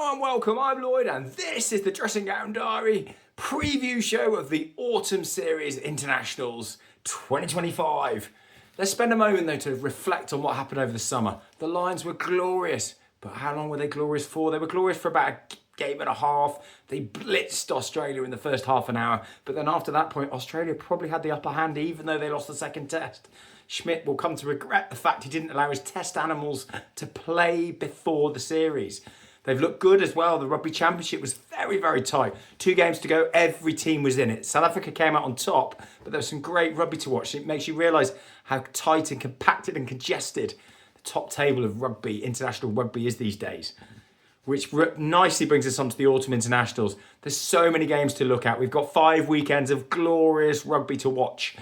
Hello and welcome, I'm Lloyd and this is the Dressing Gown Diary preview show of the Autumn Series Internationals 2025. Let's spend a moment though to reflect on what happened over the summer. The Lions were glorious, but how long were they glorious for? They were glorious for about a game and a half. They blitzed Australia in the first half an hour, but then after that point, Australia probably had the upper hand even though they lost the second test. Schmidt will come to regret the fact he didn't allow his test animals to play before the series. They've looked good as well. The Rugby Championship was very, very tight. 2 games to go, every team was in it. South Africa came out on top, but there was some great rugby to watch. It makes you realise how tight and compacted and congested the top table of rugby, international rugby, is these days. Which nicely brings us on to the Autumn Internationals. There's so many games to look at. We've got 5 weekends of glorious rugby to watch.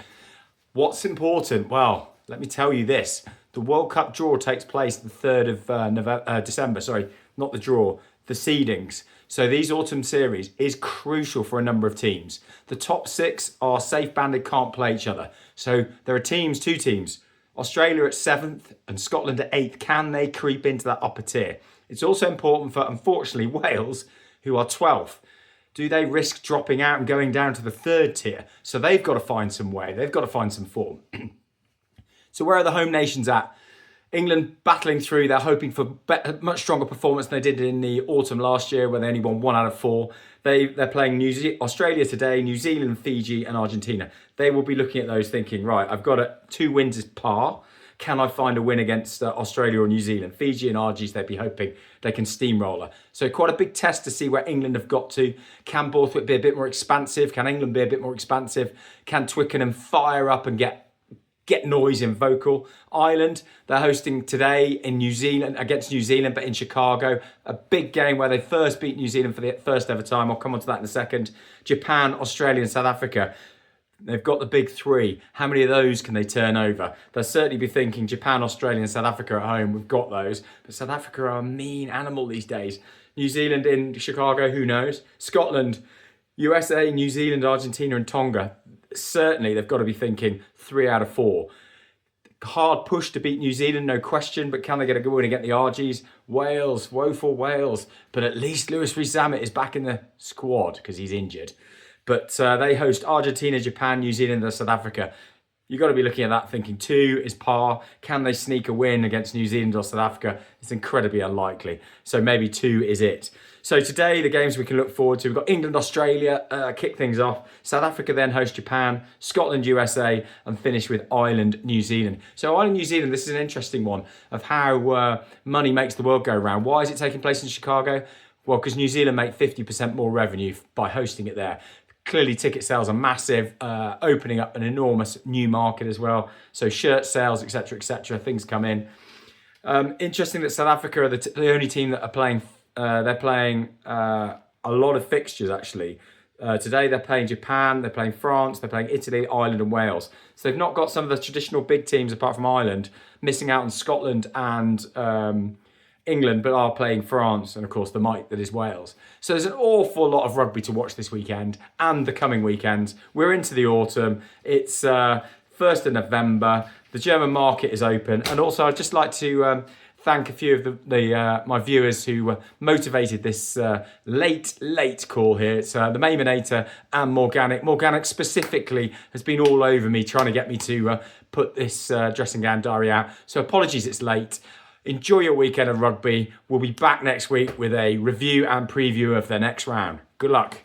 What's important? Well, let me tell you this. The World Cup draw takes place the 3rd of December. Sorry, not the draw, the seedings. So these autumn series is crucial for a number of teams. The top 6 are safe banded, can't play each other. So there are 2 teams. Australia at 7th and Scotland at 8th. Can they creep into that upper tier? It's also important for, unfortunately, Wales, who are 12th. Do they risk dropping out and going down to the 3rd tier? So they've got to find some way. They've got to find some form. So where are the home nations at? England battling through. They're hoping for much stronger performance than they did in the autumn last year, where they only won 1 out of 4. They're playing Australia today, New Zealand, Fiji and Argentina. They will be looking at those thinking, right, I've got 2 wins as par. Can I find a win against Australia or New Zealand? Fiji and Argies, they'd be hoping they can steamroller. So quite a big test to see where England have got to. Can Borthwick be a bit more expansive? Can England be a bit more expansive? Can Twickenham fire up and get noise and vocal? Ireland, they're hosting today in New Zealand, against New Zealand, but in Chicago. A big game where they first beat New Zealand for the first ever time. I'll come on to that in a second. Japan, Australia and South Africa. They've got the big 3. How many of those can they turn over? They'll certainly be thinking Japan, Australia and South Africa at home. We've got those. But South Africa are a mean animal these days. New Zealand in Chicago, who knows? Scotland, USA, New Zealand, Argentina and Tonga. Certainly they've got to be thinking 3 out of 4. Hard push to beat New Zealand, no question, but can they get a good win against the Argies? Wales, woeful Wales. But at least Lewis Rees-Zammit is back in the squad because he's injured. But they host Argentina, Japan, New Zealand and South Africa. You've got to be looking at that thinking 2 is par. Can they sneak a win against New Zealand or South Africa? It's incredibly unlikely. So maybe 2 is it. So today, the games we can look forward to. We've got England, Australia, kick things off. South Africa then host Japan, Scotland, USA, and finish with Ireland, New Zealand. So Ireland, New Zealand, this is an interesting one of how money makes the world go round. Why is it taking place in Chicago? Well, because New Zealand make 50% more revenue by hosting it there. Clearly, ticket sales are massive, opening up an enormous new market as well. So shirt sales, etc., things come in. Interesting that South Africa are the only team that are playing. They're playing a lot of fixtures, actually. Today, they're playing Japan, they're playing France, they're playing Italy, Ireland and Wales. So they've not got some of the traditional big teams, apart from Ireland, missing out on Scotland and England, but are playing France and, of course, the might that is Wales. So there's an awful lot of rugby to watch this weekend and the coming weekends. We're into the autumn. It's 1st of November. The German market is open. And also, I'd just like to thank a few of my viewers who motivated this late call here. It's the Maiminator and Morganic. Morganic specifically has been all over me trying to get me to put this dressing gown diary out. So apologies it's late. Enjoy your weekend of rugby. We'll be back next week with a review and preview of the next round. Good luck.